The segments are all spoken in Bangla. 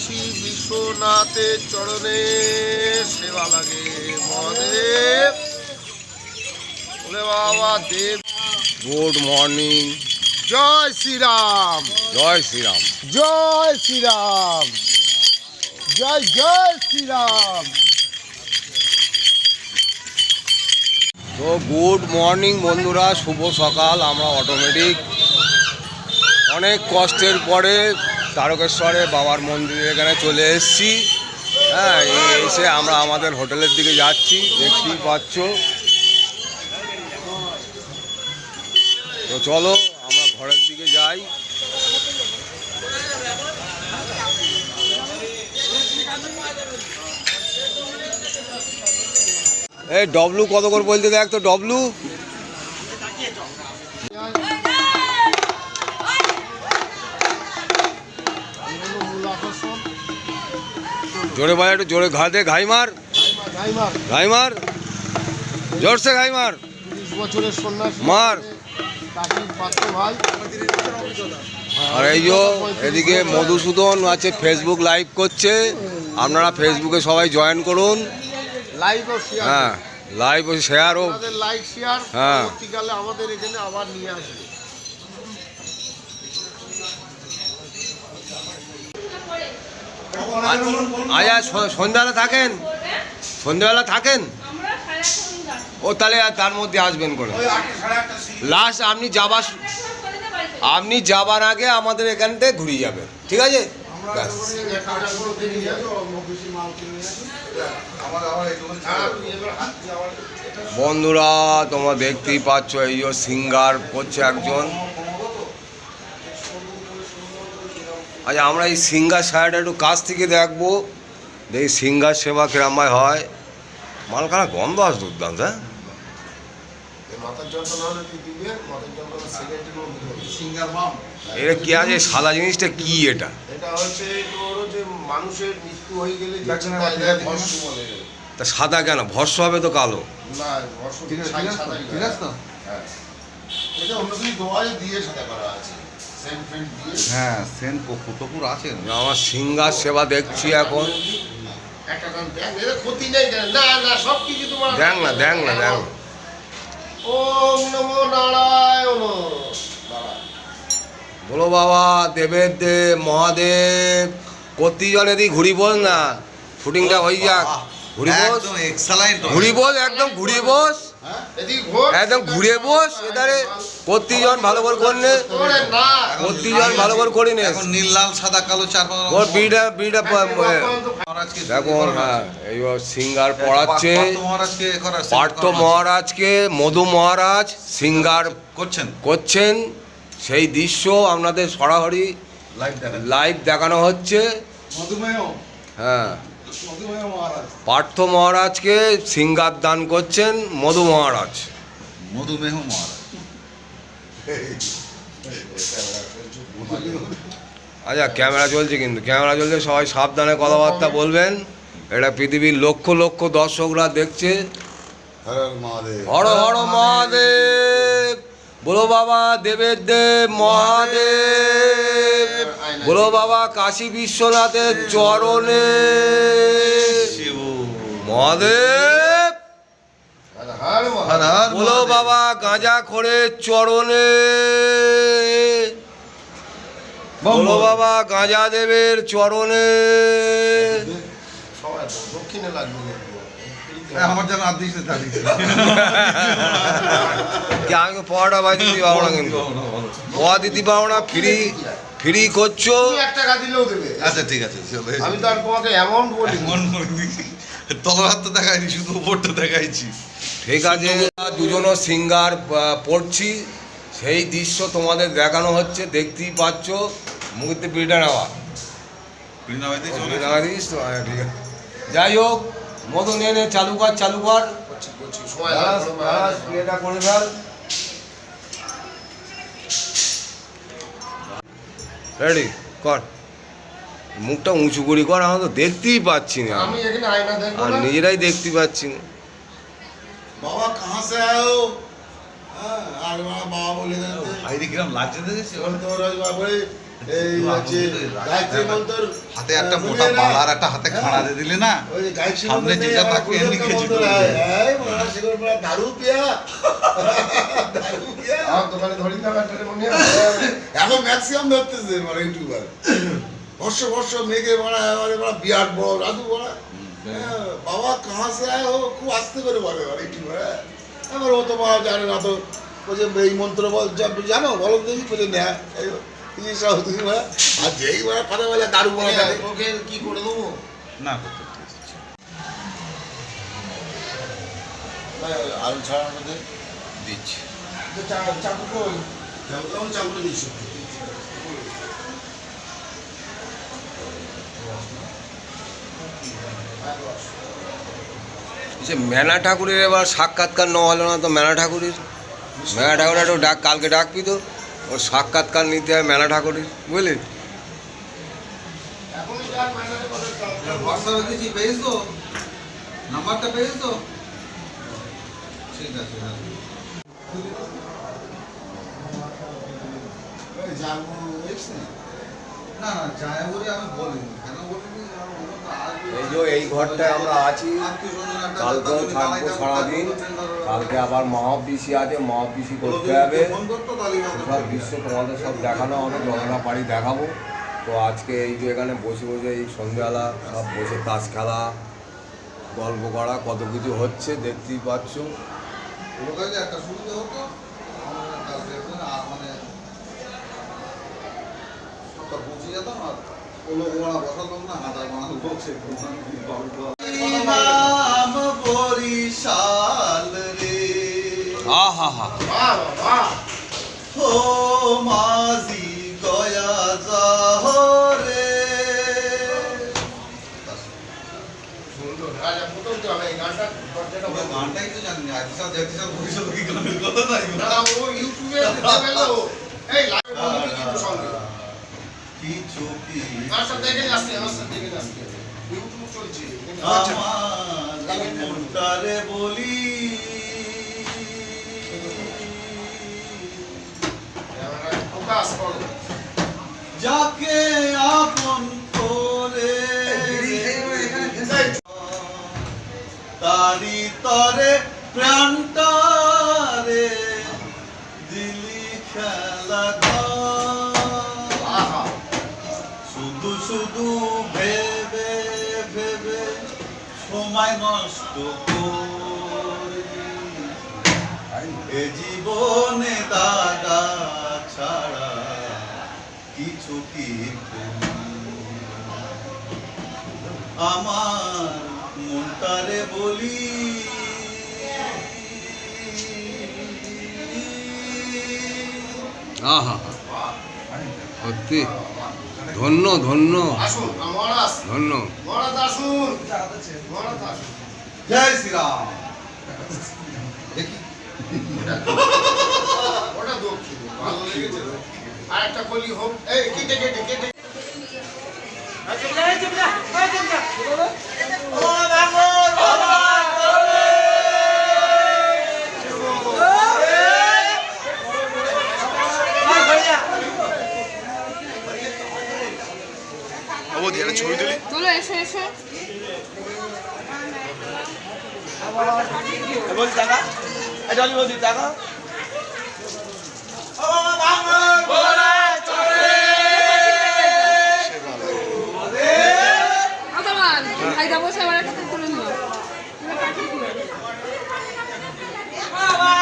কাশী বিশ্বনাথের চরণে সেবা লাগে মহাদেব। ওরে বাবা দেব। Good morning. জয় শ্রীরাম, জয় শ্রীরাম, জয় শ্রীরাম, জয় জয় শ্রীরাম। তো গুড মর্নিং বন্ধুরা, শুভ সকাল। আমরা অটোমেটিক অনেক কষ্টের পরে তারকেশ্বরে বাবার মন্দিরে এখানে চলে এসেছি। হ্যাঁ, এসে আমরা আমাদের হোটেলের দিকে যাচ্ছি, দেখতেই পাচ্ছ। তো চলো আমরা ঘরের দিকে যাই। এই ডবলু কত করে বলতে দেখ তো, ডবলু জোরে বল, একটু জোরে ঘা দে, ঘাই মার, ঘাই মার, জোরসে ঘাই মার, 30 বছরের সন্ন্যাসী মার। আর এই যে এদিকে মধুসূদন আছে, ফেসবুক লাইভ করছে। আপনারা ফেসবুকে সবাই জয়েন করুন। লাইভ ও শেয়ার, হ্যাঁ লাইভ ও শেয়ার ও লাইক শেয়ার। হ্যাঁ, পরবর্তীকালে আমাদের এখানে আবার নিয়ে আসবে। আচ্ছা, সন্ধ্যাবেলা থাকেন? সন্ধ্যাবেলা থাকেন? ও তাহলে তার মধ্যে আসবেন করে। লাস্ট আপনি যাবার আগে আমাদের এখান থেকে ঘুরিয়ে যাবেন, ঠিক আছে? বন্ধুরা তোমরা দেখতেই পাচ্ছ, এই যে সিঙ্গার করছে একজন। আচ্ছা, আমরা এই সিঙ্গার সাইডটা একটু কাছ থেকে দেখবো, দেখি সিঙ্গার সেবা কিরমায় হয়। মালখানা গন্ধ আস দুর্দান্ত। হ্যাঁ, এটা কি আছে? সাদা জিনিসটা কি এটা? মানুষের মৃত্যু হয়ে গেলে তা সাদা কেন? ভস্ম হবে তো কালো। হ্যাঁ, সেন্ট পুকুর আছে। আমার সিঙ্গার সেবা দেখছি এখন। দেখ না, দেখ না, দেখ। ওম নমো নারায়ণ। বলো বাবা দেবের দেব মহাদেব। কতজন এদিকে ঘুরি বল না, শুটিংটা হয়ে যাক। ঘুরি বস, ঘুরি বস, একদম ঘুরে বস, একদম ঘুরে বস। এধারে কতজন ভালো করে করলে, কতজন ভালো করে করি না। নীল লাল সাদা কালো চার বিড়া বিড়া দেখো। হ্যাঁ, এই সিঙ্গার পড়াচ্ছে পার্থ মহারাজকে। মধু মহারাজ সিঙ্গার করছেন, সেই দৃশ্য আপনাদের সরাসরি লাইভ দেখানো হচ্ছে। হ্যাঁ, পার্থ মহারাজকে সিঙ্গার দান করছেন মধু মহারাজ। মধুমেহ মহারাজ। আচ্ছা, ক্যামেরা চলছে কিন্তু, ক্যামেরা চলছে, সবাই সাবধানে কথাবার্তা বলবেন। এটা পৃথিবীর লক্ষ লক্ষ দর্শকরা দেখছে। হর হর মহাদেব। বলো বাবা দেবের দেব মহাদেব। বলো বাবা কাশী বিশ্বনাথের চরণে মহাদেব। বলো বাবা গাঁজা খোরের চরণে। বলো বাবা গাঁজা দেবের চরণে। আমার যেন আদিস আমি পড়াটা বাজি দিতে পারবো না, কিন্তু পড়া দিতে পারবো না। ফ্রি ফ্রি করছো, 1 টাকা দিলেও দেবে। আচ্ছা ঠিক আছে, আমি তো আর তোমাকে অ্যামাউন্ট বলি, তলার হাত তো দেখাইনি, শুধু উপরটা দেখাইছি। ঠিক আছে, দুজনও সিঙ্গার পড়ছি, সেই দৃশ্য তোমাদের দেখানো হচ্ছে, দেখতেই পাচ্ছ। মুখেতে পিঠা নেওয়া, ঠিক আছে। যাই হোক, মধু নিয়ে নে, চালু কর, চালু কর, এটা করে ফেল। রেডি কর, মুখটা উঁচু করি কর, আমরা তো দেখতেই পাচ্ছি না, আর নিজেরাই দেখতে পাচ্ছি না। বাবা কাহা সে আয়ো? আর বাবা বলে ভাই কিরম লাগছে দেখেছি। এই হচ্ছে গায়ত্রী মন্ত্র হাতে একটা মোটা পালার একটা হাতে খাড়া দিয়ে দিলে না ওই যে গায়ত্রী সামনে মন্ত্র যেটা তাকে এমনি খেয়ে যেতে এই মনে সেগুলো পুরো দারু পিয়া দারু পিয়া আমার দোকানে ধরি না ব্যাটারে মনে হয় এখন ম্যাক্সিমাম ধরতেছে মানে ইউটিউবার বর্ষ মেঘে বড়া এবারে বড়া বিরাট বড় রাজু বড়া বাবা কাহা সে আয় ও খুব আস্তে করে বলে বলে ইউটিউবার এবার ও তো বাবা জানে না তো বলছে এই মন্ত্র বল জানো বলো দেখি বলে না এই সব তুমি বলা আর যেই বড়া কথা বলে দারু বড়া ওকে কি করে দেবো না আলু ছাড়ার মধ্যে দিচ্ছি চাকু কই চাকু দিচ্ছি যে মেনা ঠাকুরের এবার সাক্ষাৎকার নেওয়া হলো না তো মেনা ঠাকুরের একটু ডাক কালকে ডাকবি তো ওর সাক্ষাৎকার নিতে হয় মেনা ঠাকুরের বুঝলি হোয়াটসঅ্যাপে কিছু পেয়েছ তো নাম্বারটা পেয়েছ তো ঠিক আছে না না যায় বলে আমি বলিনি কেন বলিনি এই যে এই ঘরটায় আমরা আছি কালকেও থাকবো সারাদিন কালকে আবার মহাপিসি আছে মহাপিসি করতে হবে সব দৃশ্য তোমাদের সব দেখানো হবে যতটা পারি দেখাবো তো আজকে এই যে এখানে বসে বসে এই সন্ধ্যাবেলা সব বসে তাস খেলা গল্প করা কত কিছু হচ্ছে দেখতেই পাচ্ছ একটা সুবিধা হতো মানে সবটা পৌঁছে যেতাম আর ওলো গোড়া বসাতাম না হাতার বানাল বসে নাম বরিশাল রে আহা হা ও মাঝি গয়া যাহরে গানটাই তো জানি না আজকে সাথে বরিশাল কি গানের কথা নাই ও ইউটিউবে এই লাইভ বন্ধ কিন্তু সঙ্গে কিছু কি আমার সাথে দেখে আসছে ইউটিউব চলছে আমার মনটারে বলি ফোকাস করো যাকে আপন করে তারি তরে প্রাণটারে দিলি খেলা শুধু শুধু ভেবে ভেবে সময় নষ্ট করবি এ জীবনে দাদা ছাড়া কিছু কি আমার মনটারে বলি আহা সত্যি ধন্য ধন্য আসুন মহারাজ ধন্য মহারাজ আসুন মহারাজ আসুন জয় শ্রীরাম দেখি ওটা দক্ষিণ ভালো লেগেছে আর একটা কলি হোক এই কেটে কেটে কেটে ছবি তুলি তোলো এসো এসো বলছি টাকা জলি বলছি টাকা ভাইদা বসে আবার একটা তুলে নিও বাবা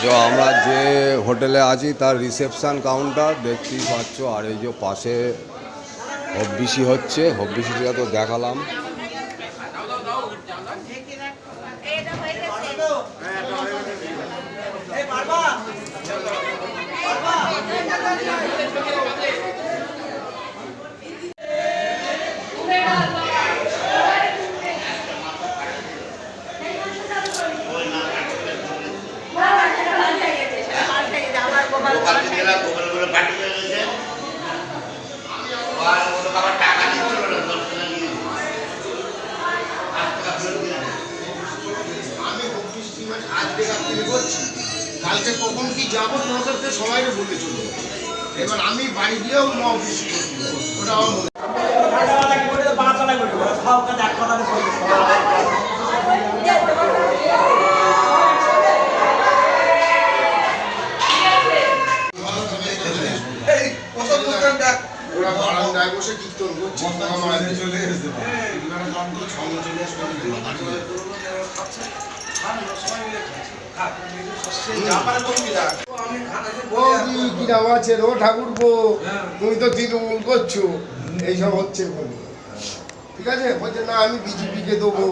আমরা যে হোটেলে আছি তার রিসেপশন কাউন্টার দেখতেই পাচ্ছ, আর এই যে পাশে হব্বিসি হচ্ছে, হব্বিসিটা তো দেখালাম। আমি অফিস টিমের আজকে রাত্রে করছি, কালকে কখন কি যাবো তোমাদেরকে সবাই বলে চলবো। এবার আমি বাড়ি গিয়েও অফিস করছি, ওটা আমার মনে ওরা বারান্দায় বসে কীর্তন করছে, চলে এসেছে কি নাম আছে ও ঠাকুরপো, তুমি তো তৃণমূল করছো, এইসব হচ্ছে বলে। ঠিক আছে, বলছে না আমি বিজেপিকে দেবো,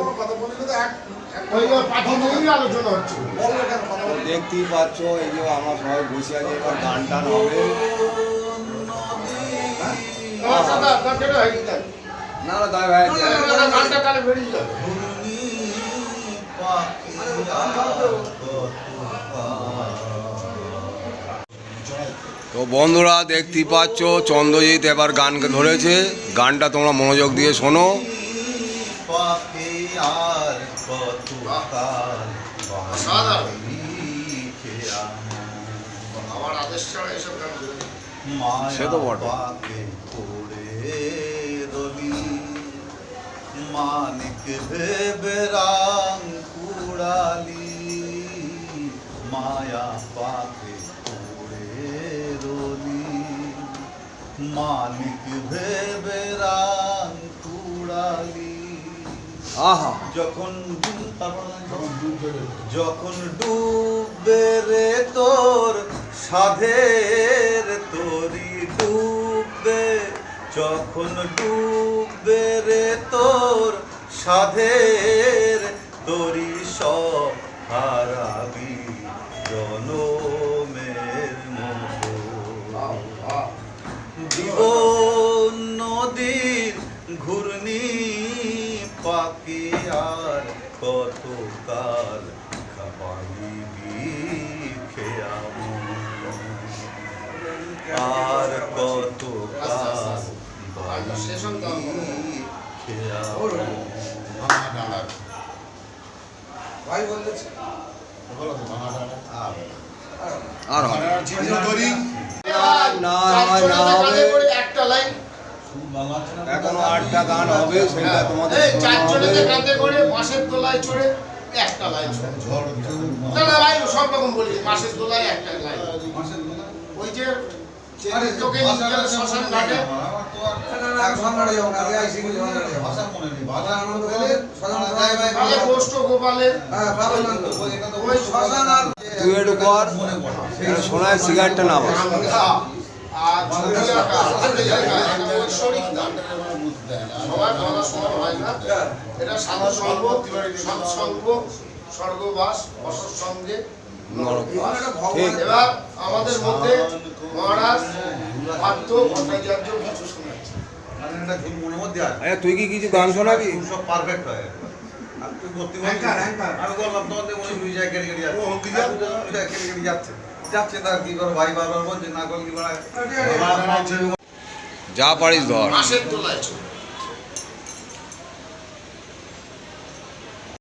পার্টি নিয়েই আলোচনা হচ্ছে। দেখতেই পাচ্ছ এই যে আমরা সবাই বসে আছি, এবার গান টান হবে। না না দাদা ভাই, গানটা কালে বেরিয়ে যাবে। তো বন্ধুরা দেখতেই পাচ্ছ চন্দ্রজিৎ এবার গান ধরেছে, গানটা তোমরা মনোযোগ দিয়ে শোনো। পাখি আর কতকাল আমার আদেশ ছাড়া এসব গান সে তো বটে। পাকে পড়ে রবি মানিক ভেবে রাং কুড়ালি, মায়া পাকে পড়ে রবি মানিক ভেবে রাং কুড়ালি। আহা, যখন যখন ডুববে রে তোর সাধের তরি ডুববে, যখন ডুববে রে তোর সাধের তরি সব হারাবি জনমের মতো। জীবন নদীর ঘূর্ণি পাখি আর কতকাল খাপাইবি খেয়াবো, আর কতকাল বাইবি খেয়াবো। ভাই বলতেছে আর হবে না, একটা লাইন এখনো 8টা গান হবে, সেটা তোমাদের শোনানো চারজনেতে হবে। কাঁধে করে বাঁশের দোলায় চড়ে একটা লাইন না না ভাই সব রকম বলি, বাঁশের দোলায় একটা লাইন। ওই যে তোকে নিয়ে গেল শ্মশান ঘাটে, তাহলে গোষ্ঠ গোপালের ওই শ্মশান আর তুই একটু কর, এটা শোনায় সিগারেটটা না বাস। আর ছবি আঁকা, ঐশ্বরিক গান। সবার বলা সমান হয় না, এটা সাধু সঙ্গ, সৎসঙ্গ, স্বর্গবাস, অসৎ সঙ্গে। ঠিক, এবার আমাদের মধ্যে মহারাজ পার্থ ভট্টাচার্য কিছু শোনাচ্ছে। মনের মধ্যে আছে আরে তুই কি কিছু গান শোনাবি? সব পারফেক্ট হয়। আর তুই ভর্তি হবি। আমি বললাম তোমাদের মনে হয় জায়গা কেটে কেটে যাচ্ছে। কেটে কেটে যাচ্ছে। যাচ্ছে তার কি করো ভাই বারবার বলছে না করলে কি করা। যা পারিস ধর। বাঁশের দোলায় চড়ে